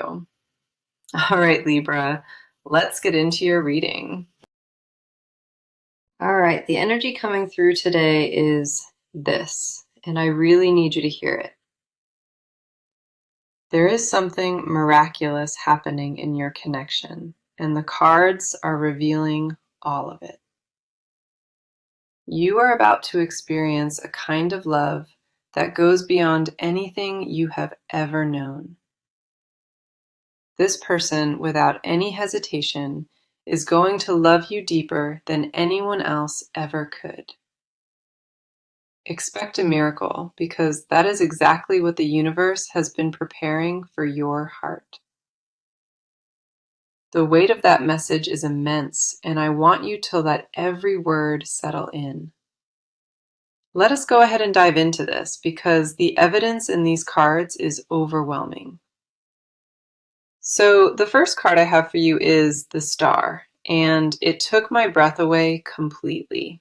All right, Libra, let's get into your reading. All right, the energy coming through today is this, and I really need you to hear it. There is something miraculous happening in your connection, and the cards are revealing all of it. You are about to experience a kind of love that goes beyond anything you have ever known. This person, without any hesitation, is going to love you deeper than anyone else ever could. Expect a miracle, because that is exactly what the universe has been preparing for your heart. The weight of that message is immense, and I want you to let every word settle in. Let us go ahead and dive into this, because the evidence in these cards is overwhelming. So the first card I have for you is the Star, and it took my breath away completely.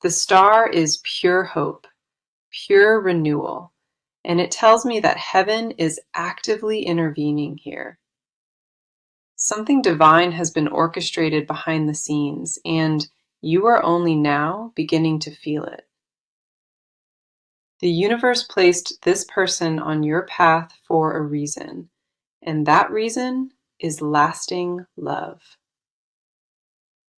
The Star is pure hope, pure renewal, and it tells me that heaven is actively intervening here. Something divine has been orchestrated behind the scenes, and you are only now beginning to feel it. The universe placed this person on your path for a reason, and that reason is lasting love.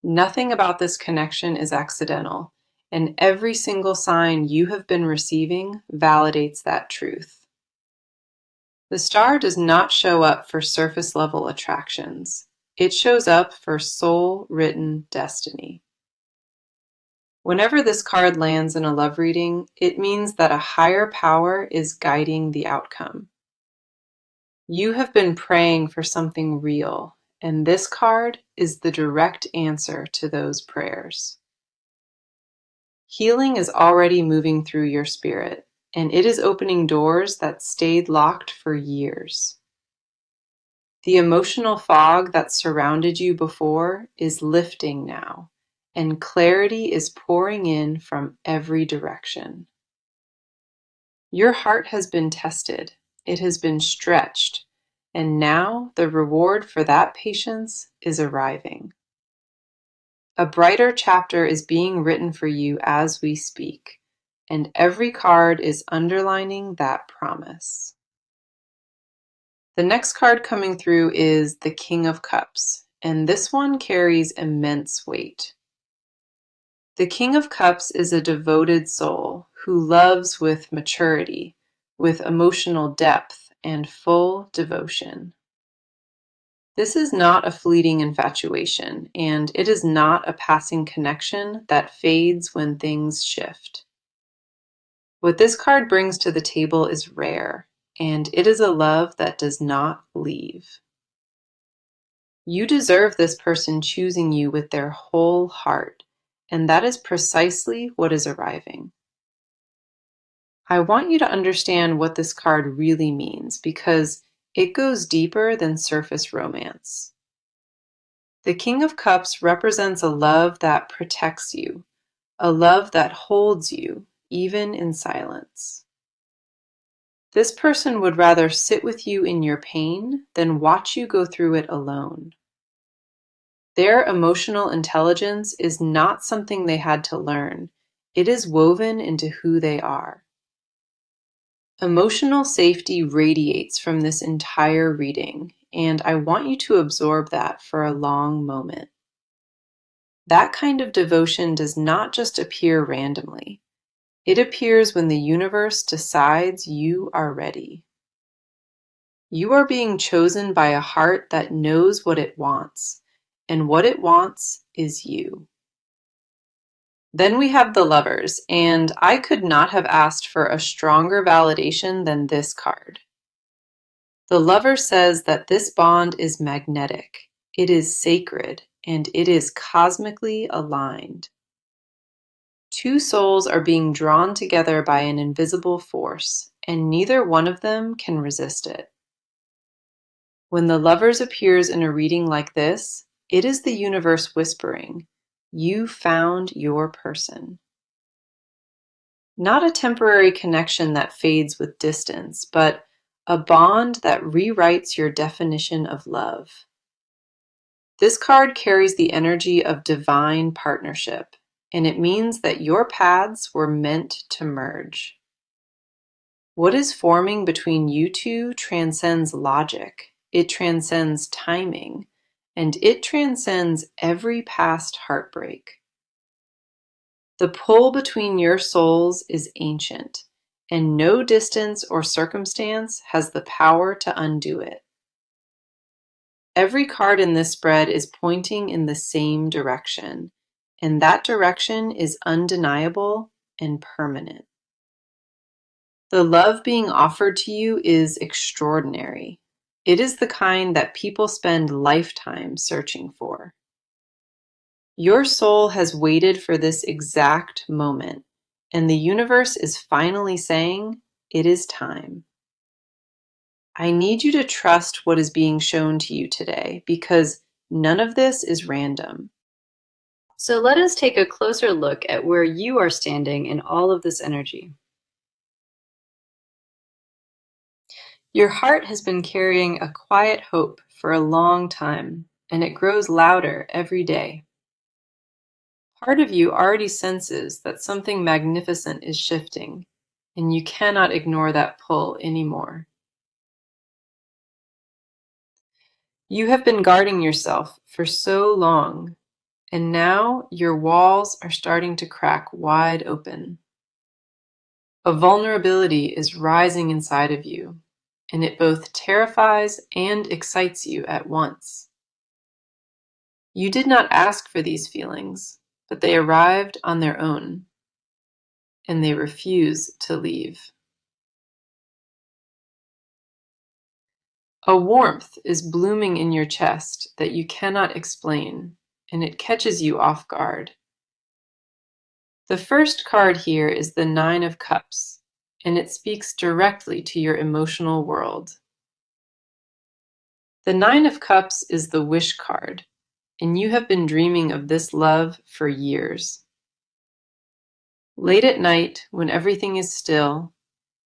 Nothing about this connection is accidental, and every single sign you have been receiving validates that truth. The Star does not show up for surface level attractions. It shows up for soul-written destiny. Whenever this card lands in a love reading, it means that a higher power is guiding the outcome. You have been praying for something real, and this card is the direct answer to those prayers. Healing is already moving through your spirit, and it is opening doors that stayed locked for years. The emotional fog that surrounded you before is lifting now, and clarity is pouring in from every direction. Your heart has been tested, it has been stretched, and now the reward for that patience is arriving. A brighter chapter is being written for you as we speak, and every card is underlining that promise. The next card coming through is the King of Cups, and this one carries immense weight. The King of Cups is a devoted soul who loves with maturity, with emotional depth, and full devotion. This is not a fleeting infatuation, and it is not a passing connection that fades when things shift. What this card brings to the table is rare, and it is a love that does not leave. You deserve this person choosing you with their whole heart, and that is precisely what is arriving. I want you to understand what this card really means, because it goes deeper than surface romance. The King of Cups represents a love that protects you, a love that holds you, even in silence. This person would rather sit with you in your pain than watch you go through it alone. Their emotional intelligence is not something they had to learn. It is woven into who they are. Emotional safety radiates from this entire reading, and I want you to absorb that for a long moment. That kind of devotion does not just appear randomly. It appears when the universe decides you are ready. You are being chosen by a heart that knows what it wants, and what it wants is you. Then we have the Lovers, and I could not have asked for a stronger validation than this card. The Lover says that this bond is magnetic, it is sacred, and it is cosmically aligned. Two souls are being drawn together by an invisible force, and neither one of them can resist it. When the Lovers appears in a reading like this, it is the universe whispering, "You found your person." Not a temporary connection that fades with distance, but a bond that rewrites your definition of love. This card carries the energy of divine partnership, and it means that your paths were meant to merge. What is forming between you two transcends logic, it transcends timing, and it transcends every past heartbreak. The pull between your souls is ancient, and no distance or circumstance has the power to undo it. Every card in this spread is pointing in the same direction, and that direction is undeniable and permanent. The love being offered to you is extraordinary. It is the kind that people spend lifetimes searching for. Your soul has waited for this exact moment, and the universe is finally saying, it is time. I need you to trust what is being shown to you today, because none of this is random. So let us take a closer look at where you are standing in all of this energy. Your heart has been carrying a quiet hope for a long time, and it grows louder every day. Part of you already senses that something magnificent is shifting, and you cannot ignore that pull anymore. You have been guarding yourself for so long, and now your walls are starting to crack wide open. A vulnerability is rising inside of you, and it both terrifies and excites you at once. You did not ask for these feelings, but they arrived on their own, and they refuse to leave. A warmth is blooming in your chest that you cannot explain, and it catches you off guard. The first card here is the Nine of Cups, and it speaks directly to your emotional world. The Nine of Cups is the wish card, and you have been dreaming of this love for years. Late at night, when everything is still,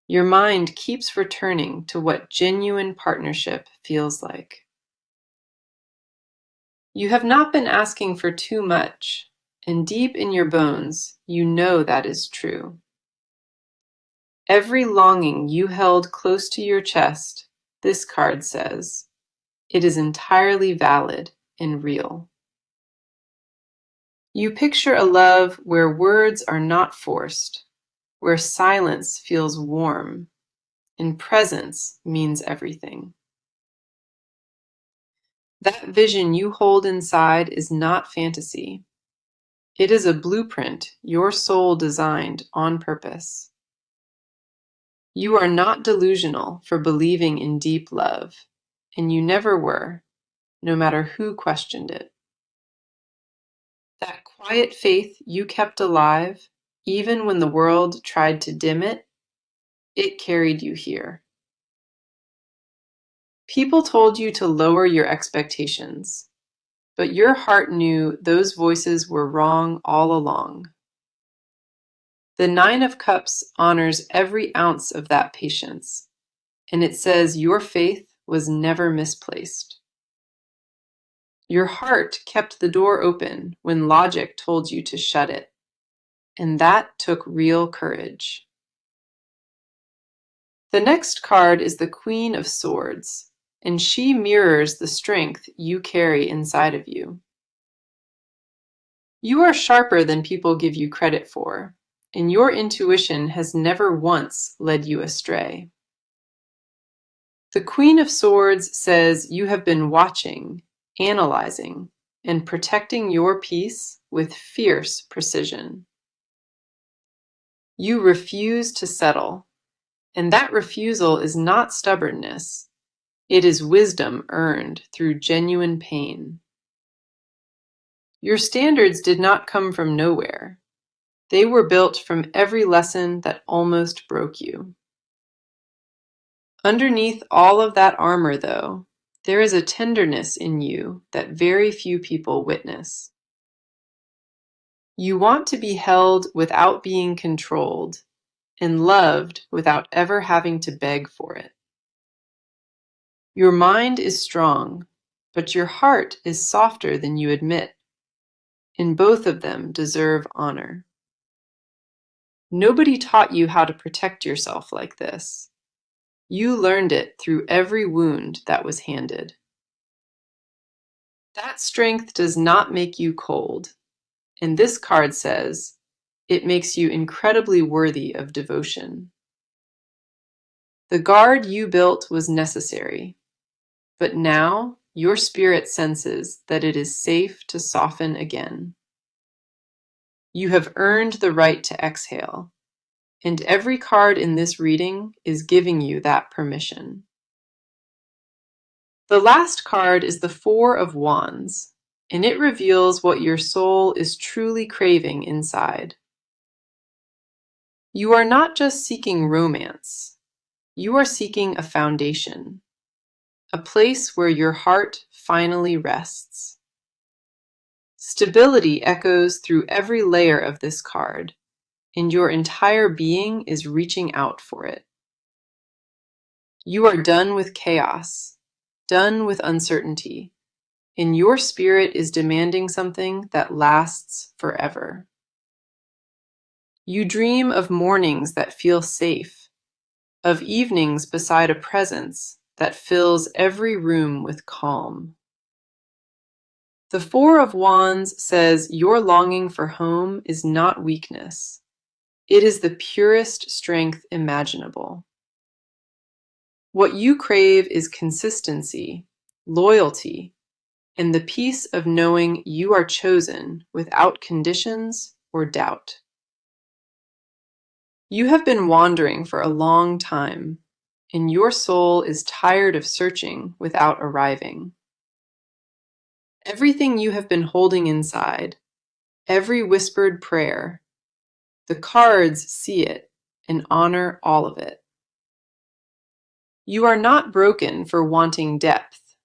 your mind keeps returning to what genuine partnership feels like. You have not been asking for too much, and deep in your bones, you know that is true. Every longing you held close to your chest, this card says, it is entirely valid and real. You picture a love where words are not forced, where silence feels warm, and presence means everything. That vision you hold inside is not fantasy. It is a blueprint your soul designed on purpose. You are not delusional for believing in deep love, and you never were, no matter who questioned it. That quiet faith you kept alive, even when the world tried to dim it, it carried you here. People told you to lower your expectations, but your heart knew those voices were wrong all along. The Nine of Cups honors every ounce of that patience, and it says your faith was never misplaced. Your heart kept the door open when logic told you to shut it, and that took real courage. The next card is the Queen of Swords, and she mirrors the strength you carry inside of you. You are sharper than people give you credit for, and your intuition has never once led you astray. The Queen of Swords says you have been watching, analyzing, and protecting your peace with fierce precision. You refuse to settle, and that refusal is not stubbornness. It is wisdom earned through genuine pain. Your standards did not come from nowhere. They were built from every lesson that almost broke you. Underneath all of that armor, though, there is a tenderness in you that very few people witness. You want to be held without being controlled, and loved without ever having to beg for it. Your mind is strong, but your heart is softer than you admit, and both of them deserve honor. Nobody taught you how to protect yourself like this. You learned it through every wound that was handed. That strength does not make you cold, and this card says it makes you incredibly worthy of devotion. The guard you built was necessary, but now your spirit senses that it is safe to soften again. You have earned the right to exhale, and every card in this reading is giving you that permission. The last card is the Four of Wands, and it reveals what your soul is truly craving inside. You are not just seeking romance, you are seeking a foundation, a place where your heart finally rests. Stability echoes through every layer of this card, and your entire being is reaching out for it. You are done with chaos, done with uncertainty, and your spirit is demanding something that lasts forever. You dream of mornings that feel safe, of evenings beside a presence that fills every room with calm. The Four of Wands says your longing for home is not weakness. It is the purest strength imaginable. What you crave is consistency, loyalty, and the peace of knowing you are chosen without conditions or doubt. You have been wandering for a long time, and your soul is tired of searching without arriving. Everything you have been holding inside, every whispered prayer, the cards see it and honor all of it. You are not broken for wanting depth,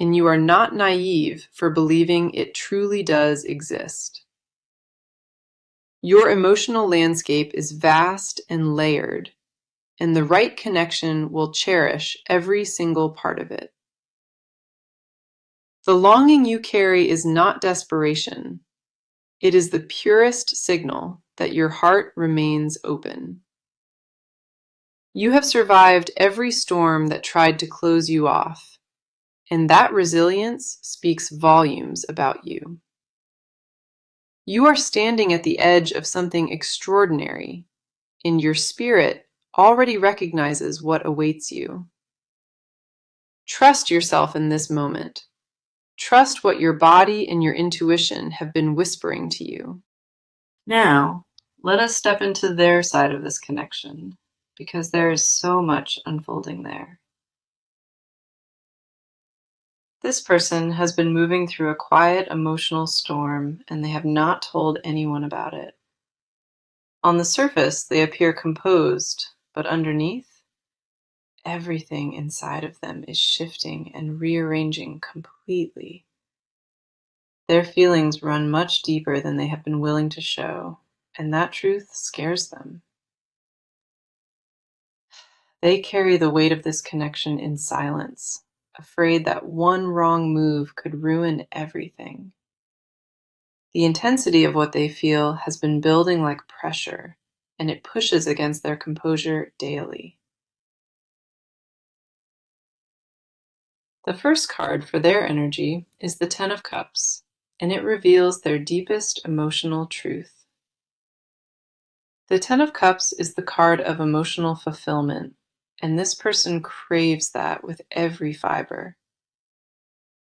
and you are not naive for believing it truly does exist. Your emotional landscape is vast and layered, and the right connection will cherish every single part of it. The longing you carry is not desperation. It is the purest signal that your heart remains open. You have survived every storm that tried to close you off, and that resilience speaks volumes about you. You are standing at the edge of something extraordinary, and your spirit already recognizes what awaits you. Trust yourself in this moment. Trust what your body and your intuition have been whispering to you. Now, let us step into their side of this connection, because there is so much unfolding there. This person has been moving through a quiet emotional storm, and they have not told anyone about it. On the surface, they appear composed, but underneath, everything inside of them is shifting and rearranging completely. Their feelings run much deeper than they have been willing to show, and that truth scares them. They carry the weight of this connection in silence, afraid that one wrong move could ruin everything. The intensity of what they feel has been building like pressure, and it pushes against their composure daily. The first card for their energy is the Ten of Cups, and it reveals their deepest emotional truth. The Ten of Cups is the card of emotional fulfillment, and this person craves that with every fiber.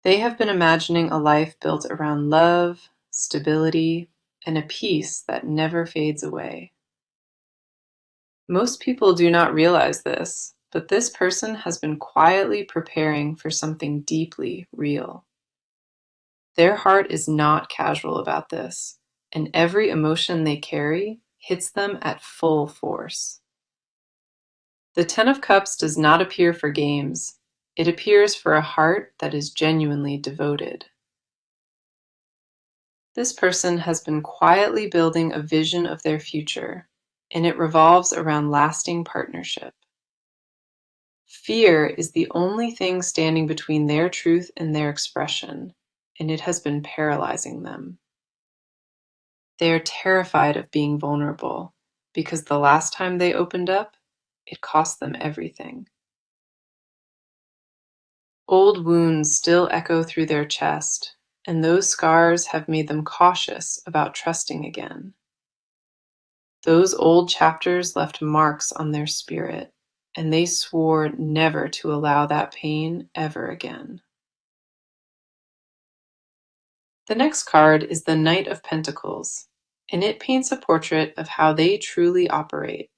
They have been imagining a life built around love, stability, and a peace that never fades away. Most people do not realize this, but this person has been quietly preparing for something deeply real. Their heart is not casual about this, and every emotion they carry hits them at full force. The Ten of Cups does not appear for games. It appears for a heart that is genuinely devoted. This person has been quietly building a vision of their future, and it revolves around lasting partnership. Fear is the only thing standing between their truth and their expression, and it has been paralyzing them. They are terrified of being vulnerable because the last time they opened up, it cost them everything. Old wounds still echo through their chest, and those scars have made them cautious about trusting again. Those old chapters left marks on their spirit, and they swore never to allow that pain ever again. The next card is the Knight of Pentacles, and it paints a portrait of how they truly operate.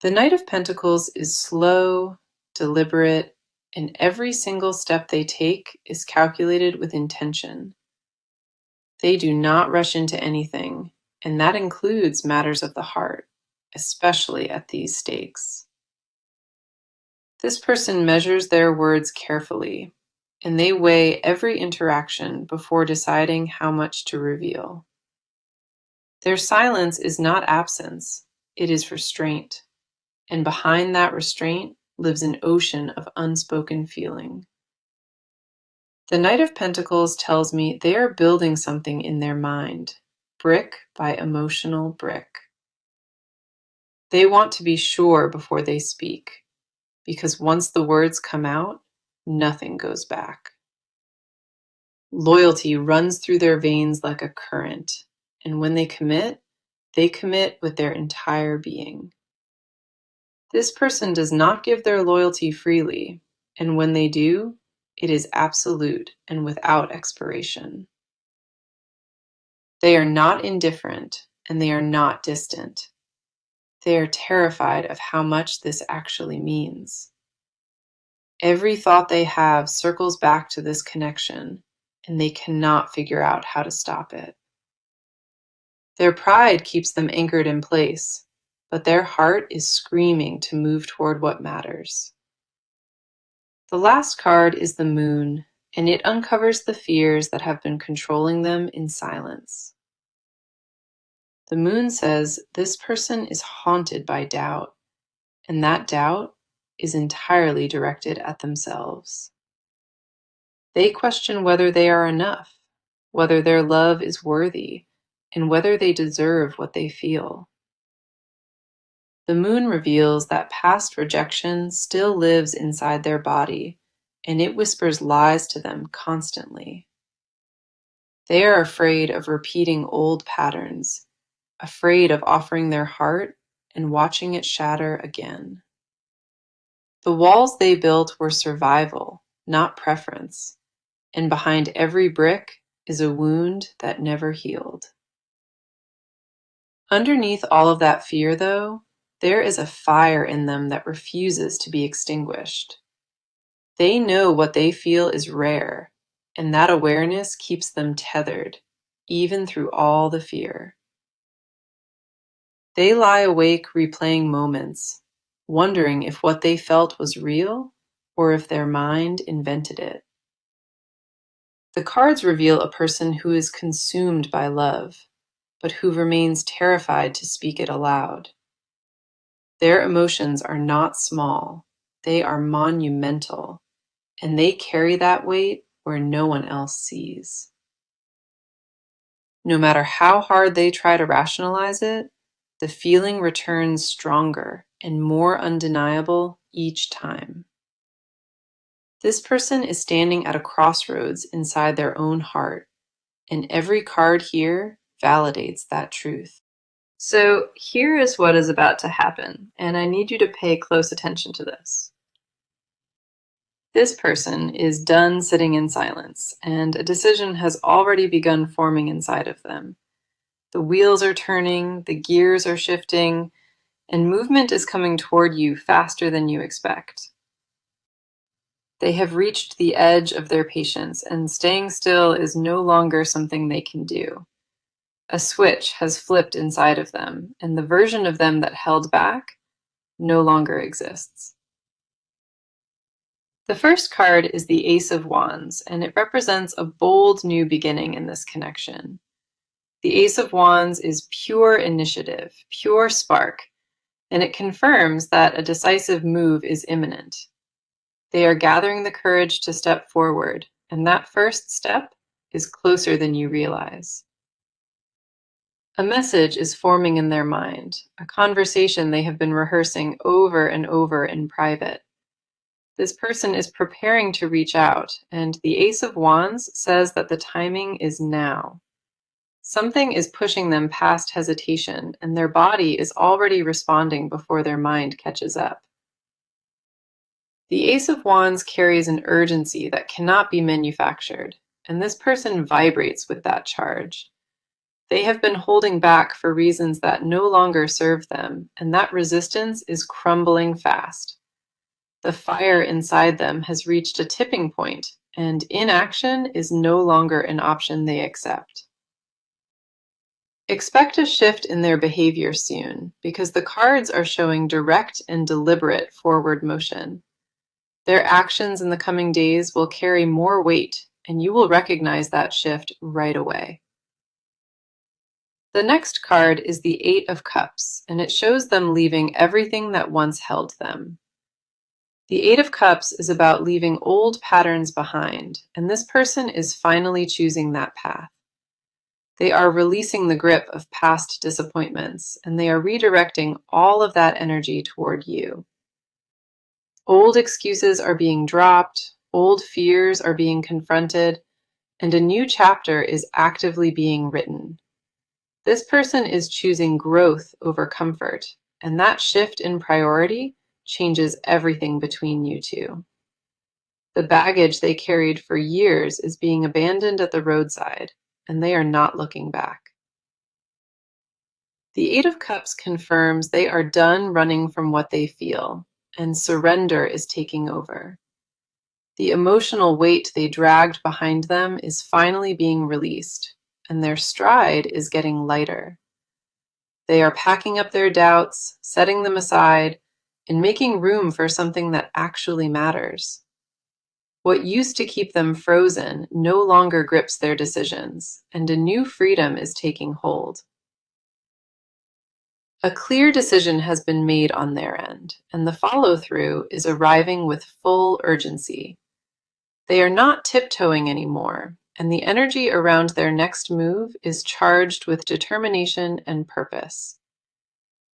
The Knight of Pentacles is slow, deliberate, and every single step they take is calculated with intention. They do not rush into anything, and that includes matters of the heart, especially at these stakes. This person measures their words carefully, and they weigh every interaction before deciding how much to reveal. Their silence is not absence, it is restraint, and behind that restraint lives an ocean of unspoken feeling. The Knight of Pentacles tells me they are building something in their mind, brick by emotional brick. They want to be sure before they speak, because once the words come out, nothing goes back. Loyalty runs through their veins like a current, and when they commit with their entire being. This person does not give their loyalty freely, and when they do, it is absolute and without expiration. They are not indifferent, and they are not distant. They are terrified of how much this actually means. Every thought they have circles back to this connection, and they cannot figure out how to stop it. Their pride keeps them anchored in place, but their heart is screaming to move toward what matters. The last card is the Moon, and it uncovers the fears that have been controlling them in silence. The Moon says this person is haunted by doubt, and that doubt is entirely directed at themselves. They question whether they are enough, whether their love is worthy, and whether they deserve what they feel. The Moon reveals that past rejection still lives inside their body, and it whispers lies to them constantly. They are afraid of repeating old patterns, afraid of offering their heart and watching it shatter again. The walls they built were survival, not preference, and behind every brick is a wound that never healed. Underneath all of that fear, though, there is a fire in them that refuses to be extinguished. They know what they feel is rare, and that awareness keeps them tethered, even through all the fear. They lie awake replaying moments, wondering if what they felt was real or if their mind invented it. The cards reveal a person who is consumed by love, but who remains terrified to speak it aloud. Their emotions are not small, they are monumental, and they carry that weight where no one else sees. No matter how hard they try to rationalize it, the feeling returns stronger and more undeniable each time. This person is standing at a crossroads inside their own heart, and every card here validates that truth. So here is what is about to happen, and I need you to pay close attention to this. This person is done sitting in silence, and a decision has already begun forming inside of them. The wheels are turning, the gears are shifting, and movement is coming toward you faster than you expect. They have reached the edge of their patience, and staying still is no longer something they can do. A switch has flipped inside of them, and the version of them that held back no longer exists. The first card is the Ace of Wands, and it represents a bold new beginning in this connection. The Ace of Wands is pure initiative, pure spark, and it confirms that a decisive move is imminent. They are gathering the courage to step forward, and that first step is closer than you realize. A message is forming in their mind, a conversation they have been rehearsing over and over in private. This person is preparing to reach out, and the Ace of Wands says that the timing is now. Something is pushing them past hesitation, and their body is already responding before their mind catches up. The Ace of Wands carries an urgency that cannot be manufactured, and this person vibrates with that charge. They have been holding back for reasons that no longer serve them, and that resistance is crumbling fast. The fire inside them has reached a tipping point, and inaction is no longer an option they accept. Expect a shift in their behavior soon, because the cards are showing direct and deliberate forward motion. Their actions in the coming days will carry more weight, and you will recognize that shift right away. The next card is the Eight of Cups, and it shows them leaving everything that once held them. The Eight of Cups is about leaving old patterns behind, and this person is finally choosing that path. They are releasing the grip of past disappointments, and they are redirecting all of that energy toward you. Old excuses are being dropped, old fears are being confronted, and a new chapter is actively being written. This person is choosing growth over comfort, and that shift in priority changes everything between you two. The baggage they carried for years is being abandoned at the roadside, and they are not looking back. The Eight of Cups confirms they are done running from what they feel, and surrender is taking over. The emotional weight they dragged behind them is finally being released, and their stride is getting lighter. They are packing up their doubts, setting them aside, and making room for something that actually matters. What used to keep them frozen no longer grips their decisions, and a new freedom is taking hold. A clear decision has been made on their end, and the follow-through is arriving with full urgency. They are not tiptoeing anymore, and the energy around their next move is charged with determination and purpose.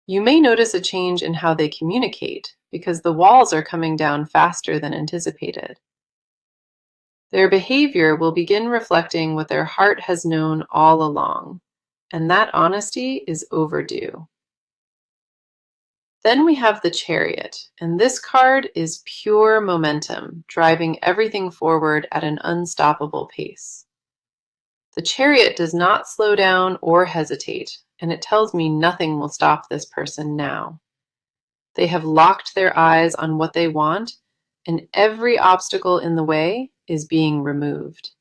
You may notice a change in how they communicate, because the walls are coming down faster than anticipated. Their behavior will begin reflecting what their heart has known all along, and that honesty is overdue. Then we have the Chariot, and this card is pure momentum, driving everything forward at an unstoppable pace. The Chariot does not slow down or hesitate, and it tells me nothing will stop this person now. They have locked their eyes on what they want, and every obstacle in the way is being removed.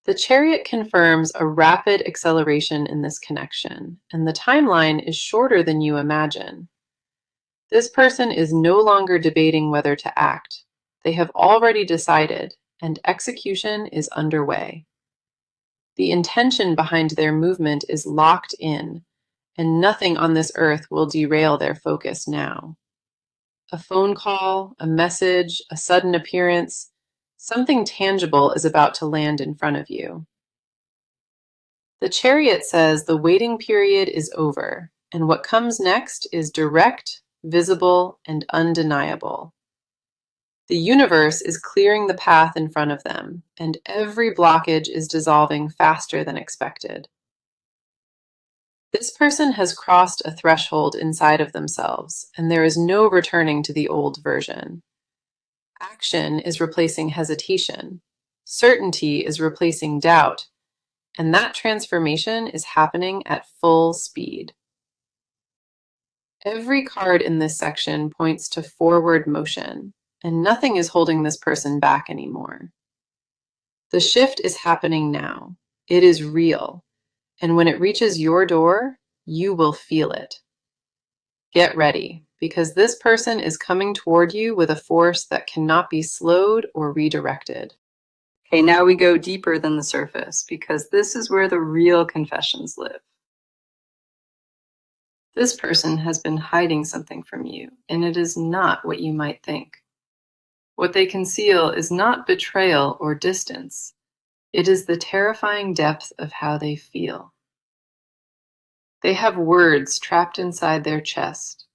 The Chariot confirms a rapid acceleration in this connection, and the timeline is shorter than you imagine. This person is no longer debating whether to act. They have already decided, and execution is underway. The intention behind their movement is locked in, and nothing on this earth will derail their focus now. A phone call, a message, a sudden appearance, something tangible is about to land in front of you. The Chariot says the waiting period is over, and what comes next is direct, visible, and undeniable. The universe is clearing the path in front of them, and every blockage is dissolving faster than expected. This person has crossed a threshold inside of themselves, and there is no returning to the old version. Action is replacing hesitation. Certainty is replacing doubt, and that transformation is happening at full speed. Every card in this section points to forward motion, and nothing is holding this person back anymore. The shift is happening now. It is real, and when it reaches your door, you will feel it. Get ready, because this person is coming toward you with a force that cannot be slowed or redirected. Okay, now we go deeper than the surface, because this is where the real confessions live. This person has been hiding something from you, and it is not what you might think. What they conceal is not betrayal or distance. It is the terrifying depth of how they feel. They have words trapped inside their chest,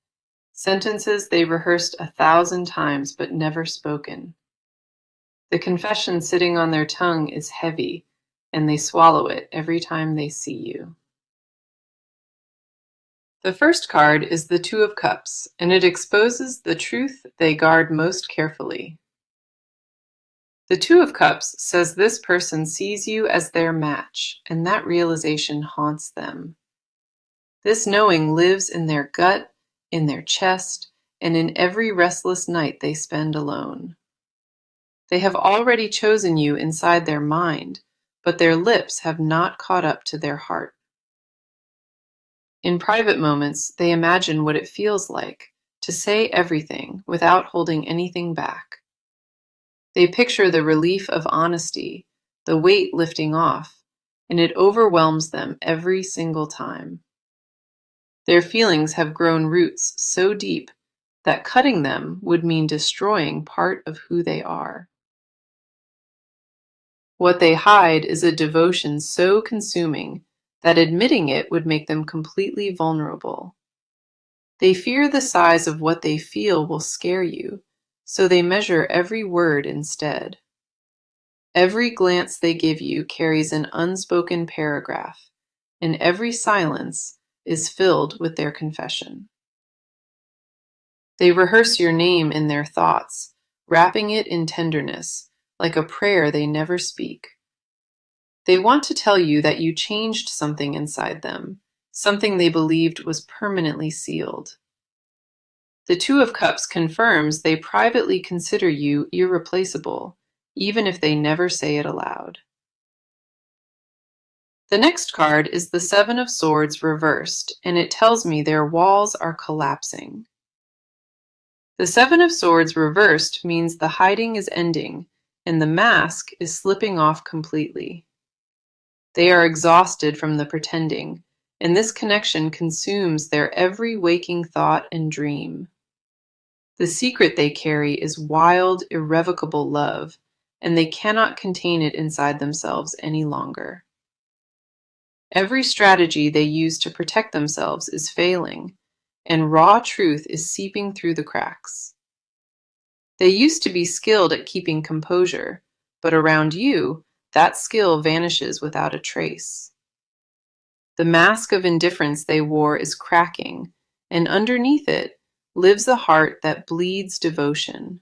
sentences they rehearsed 1,000 times but never spoken. The confession sitting on their tongue is heavy, and they swallow it every time they see you. The first card is the Two of Cups, and it exposes the truth they guard most carefully. The Two of Cups says this person sees you as their match, and that realization haunts them. This knowing lives in their gut, in their chest, and in every restless night they spend alone. They have already chosen you inside their mind, but their lips have not caught up to their heart. In private moments, they imagine what it feels like to say everything without holding anything back. They picture the relief of honesty, the weight lifting off, and it overwhelms them every single time. Their feelings have grown roots so deep that cutting them would mean destroying part of who they are. What they hide is a devotion so consuming that admitting it would make them completely vulnerable. They fear the size of what they feel will scare you, so they measure every word instead. Every glance they give you carries an unspoken paragraph, and every silence is filled with their confession. They rehearse your name in their thoughts, wrapping it in tenderness, like a prayer they never speak. They want to tell you that you changed something inside them, something they believed was permanently sealed. The Two of Cups confirms they privately consider you irreplaceable, even if they never say it aloud. The next card is the Seven of Swords reversed, and it tells me their walls are collapsing. The Seven of Swords reversed means the hiding is ending, and the mask is slipping off completely. They are exhausted from the pretending, and this connection consumes their every waking thought and dream. The secret they carry is wild, irrevocable love, and they cannot contain it inside themselves any longer. Every strategy they use to protect themselves is failing, and raw truth is seeping through the cracks. They used to be skilled at keeping composure, but around you, that skill vanishes without a trace. The mask of indifference they wore is cracking, and underneath it lives a heart that bleeds devotion.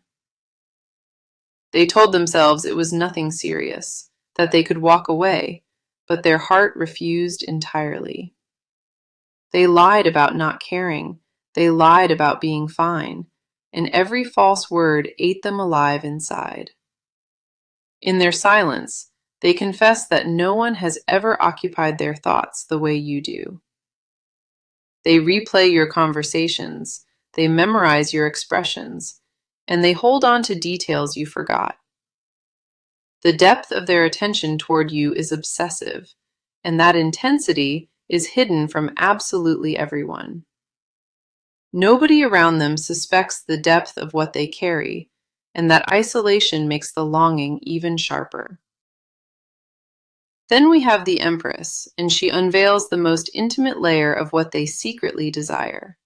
They told themselves it was nothing serious, that they could walk away, but their heart refused entirely. They lied about not caring, they lied about being fine, and every false word ate them alive inside. In their silence, they confess that no one has ever occupied their thoughts the way you do. They replay your conversations, they memorize your expressions, and they hold on to details you forgot. The depth of their attention toward you is obsessive, and that intensity is hidden from absolutely everyone. Nobody around them suspects the depth of what they carry, and that isolation makes the longing even sharper. Then we have the Empress, and she unveils the most intimate layer of what they secretly desire.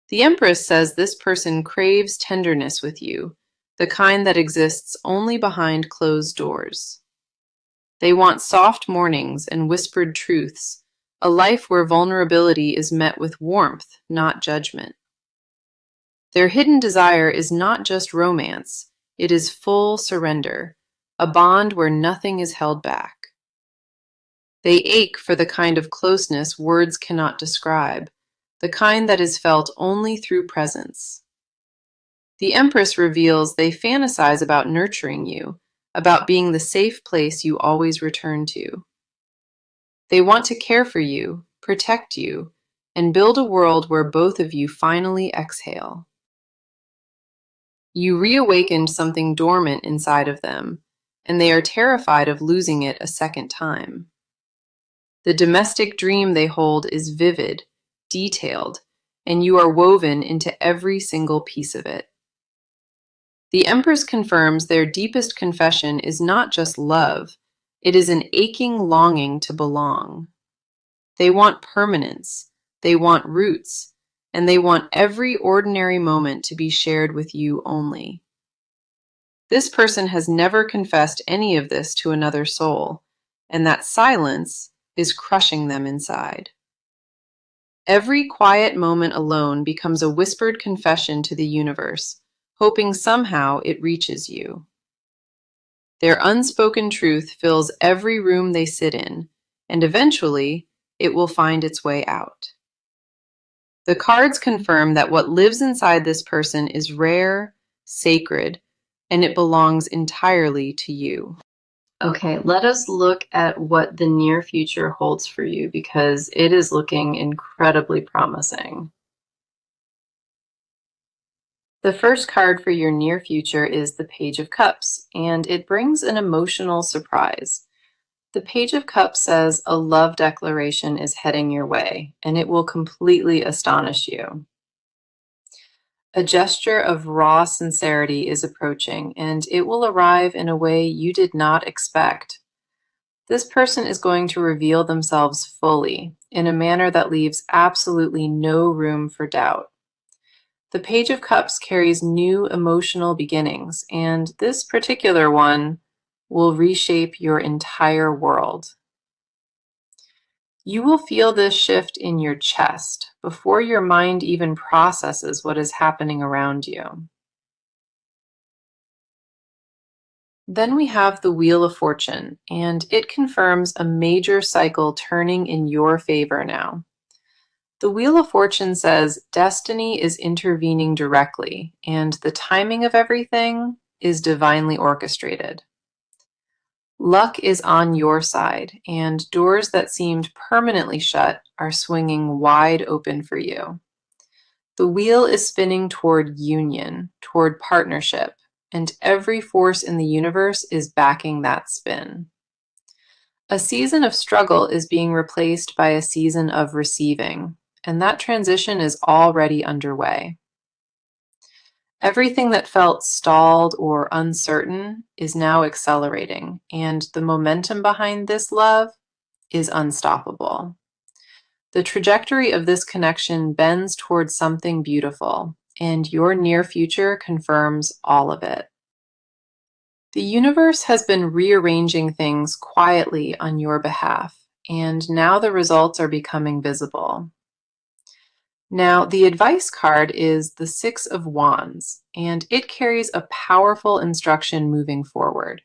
The Empress says this person craves tenderness with you, the kind that exists only behind closed doors. They want soft mornings and whispered truths, a life where vulnerability is met with warmth, not judgment. Their hidden desire is not just romance, it is full surrender, a bond where nothing is held back. They ache for the kind of closeness words cannot describe, the kind that is felt only through presence. The Empress reveals they fantasize about nurturing you, about being the safe place you always return to. They want to care for you, protect you, and build a world where both of you finally exhale. You reawakened something dormant inside of them, and they are terrified of losing it a second time. The domestic dream they hold is vivid, detailed, and you are woven into every single piece of it. The Empress confirms their deepest confession is not just love, it is an aching longing to belong. They want permanence, they want roots, and they want every ordinary moment to be shared with you only. This person has never confessed any of this to another soul, and that silence is crushing them inside. Every quiet moment alone becomes a whispered confession to the universe, hoping somehow it reaches you. Their unspoken truth fills every room they sit in, and eventually it will find its way out. The cards confirm that what lives inside this person is rare, sacred, and it belongs entirely to you. Okay, let us look at what the near future holds for you because it is looking incredibly promising. The first card for your near future is the Page of Cups, and it brings an emotional surprise. The Page of Cups says a love declaration is heading your way, and it will completely astonish you. A gesture of raw sincerity is approaching, and it will arrive in a way you did not expect. This person is going to reveal themselves fully, in a manner that leaves absolutely no room for doubt. The Page of Cups carries new emotional beginnings, and this particular one will reshape your entire world. You will feel this shift in your chest before your mind even processes what is happening around you. Then we have the Wheel of Fortune, and it confirms a major cycle turning in your favor now. The Wheel of Fortune says destiny is intervening directly, and the timing of everything is divinely orchestrated. Luck is on your side, and doors that seemed permanently shut are swinging wide open for you. The wheel is spinning toward union, toward partnership, and every force in the universe is backing that spin. A season of struggle is being replaced by a season of receiving, and that transition is already underway. Everything that felt stalled or uncertain is now accelerating, and the momentum behind this love is unstoppable. The trajectory of this connection bends towards something beautiful, and your near future confirms all of it. The universe has been rearranging things quietly on your behalf, and now the results are becoming visible. Now, the advice card is the Six of Wands, and it carries a powerful instruction moving forward.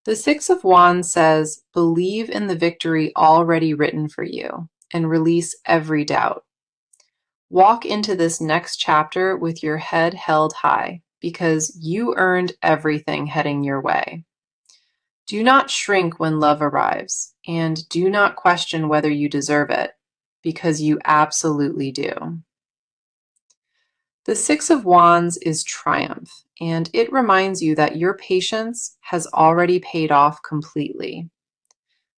The Six of Wands says, believe in the victory already written for you, and release every doubt. Walk into this next chapter with your head held high, because you earned everything heading your way. Do not shrink when love arrives, and do not question whether you deserve it, because you absolutely do. The Six of Wands is triumph, and it reminds you that your patience has already paid off completely.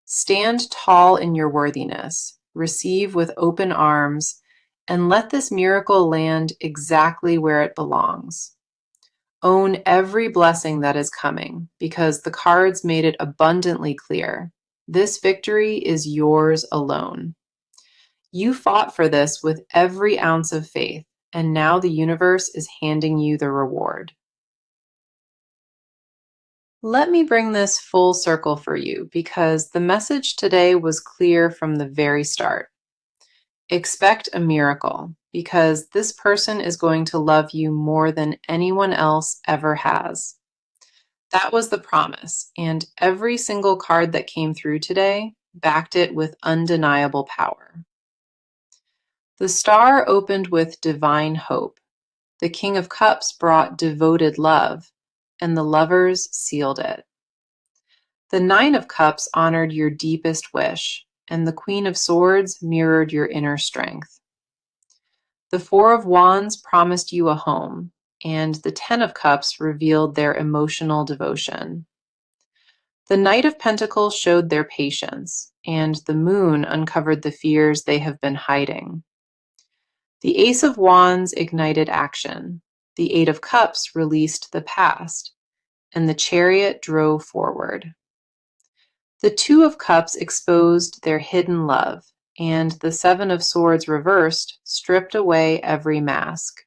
Stand tall in your worthiness, receive with open arms, and let this miracle land exactly where it belongs. Own every blessing that is coming, because the cards made it abundantly clear. This victory is yours alone. You fought for this with every ounce of faith, and now the universe is handing you the reward. Let me bring this full circle for you, because the message today was clear from the very start. Expect a miracle, because this person is going to love you more than anyone else ever has. That was the promise, and every single card that came through today backed it with undeniable power. The star opened with divine hope. The King of Cups brought devoted love, and the lovers sealed it. The Nine of Cups honored your deepest wish, and the Queen of Swords mirrored your inner strength. The Four of Wands promised you a home, and the Ten of Cups revealed their emotional devotion. The Knight of Pentacles showed their patience, and the Moon uncovered the fears they have been hiding. The Ace of Wands ignited action. The Eight of Cups released the past, and the Chariot drove forward. The Two of Cups exposed their hidden love, and the Seven of Swords reversed stripped away every mask.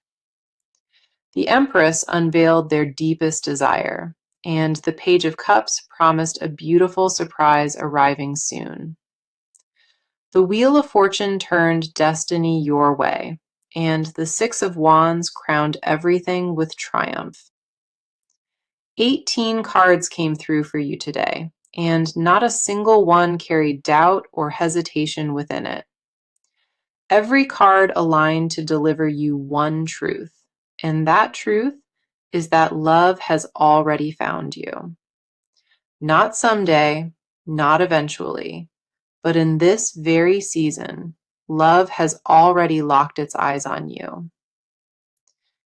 The Empress unveiled their deepest desire, and the Page of Cups promised a beautiful surprise arriving soon. The Wheel of Fortune turned destiny your way, and the Six of Wands crowned everything with triumph. 18 cards came through for you today, and not a single one carried doubt or hesitation within it. Every card aligned to deliver you one truth, and that truth is that love has already found you. Not someday, not eventually, but in this very season, love has already locked its eyes on you.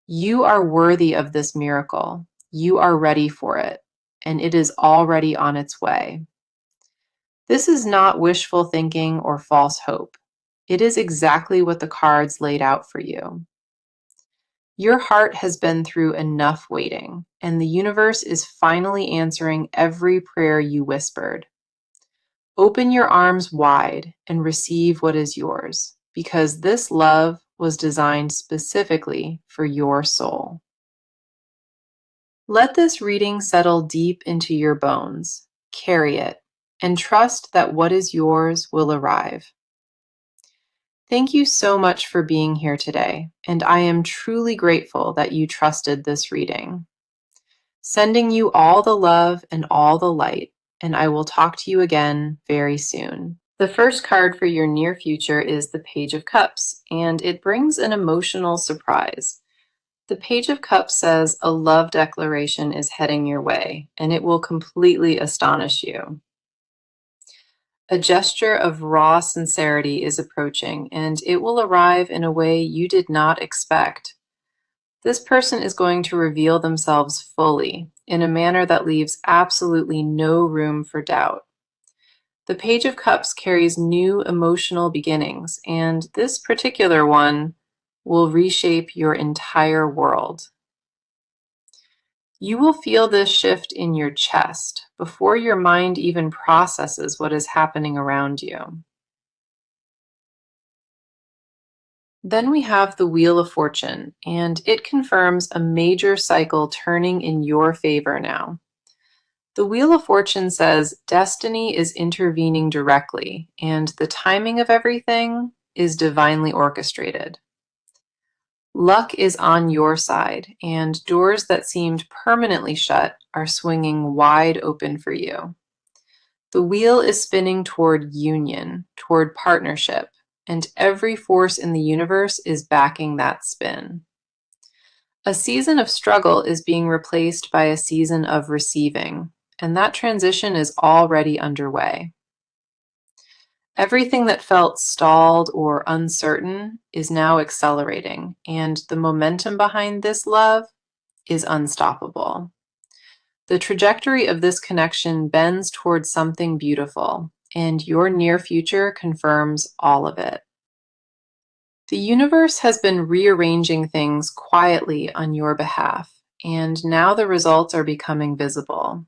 You are worthy of this miracle. You are ready for it, and it is already on its way. This is not wishful thinking or false hope. It is exactly what the cards laid out for you. Your heart has been through enough waiting, and the universe is finally answering every prayer you whispered. Open your arms wide and receive what is yours, because this love was designed specifically for your soul. Let this reading settle deep into your bones. Carry it, and trust that what is yours will arrive. Thank you so much for being here today, and I am truly grateful that you trusted this reading. Sending you all the love and all the light, and I will talk to you again very soon. The first card for your near future is the Page of Cups, and it brings an emotional surprise. The Page of Cups says a love declaration is heading your way, and it will completely astonish you. A gesture of raw sincerity is approaching, and it will arrive in a way you did not expect. This person is going to reveal themselves fully, in a manner that leaves absolutely no room for doubt. The Page of Cups carries new emotional beginnings, and this particular one will reshape your entire world. You will feel this shift in your chest before your mind even processes what is happening around you. Then we have the Wheel of Fortune, and it confirms a major cycle turning in your favor now. The Wheel of Fortune says destiny is intervening directly, and the timing of everything is divinely orchestrated. Luck is on your side, and doors that seemed permanently shut are swinging wide open for you. The wheel is spinning toward union, toward partnership, and every force in the universe is backing that spin. A season of struggle is being replaced by a season of receiving, and that transition is already underway. Everything that felt stalled or uncertain is now accelerating, and the momentum behind this love is unstoppable. The trajectory of this connection bends towards something beautiful, and your near future confirms all of it. The universe has been rearranging things quietly on your behalf, and now the results are becoming visible.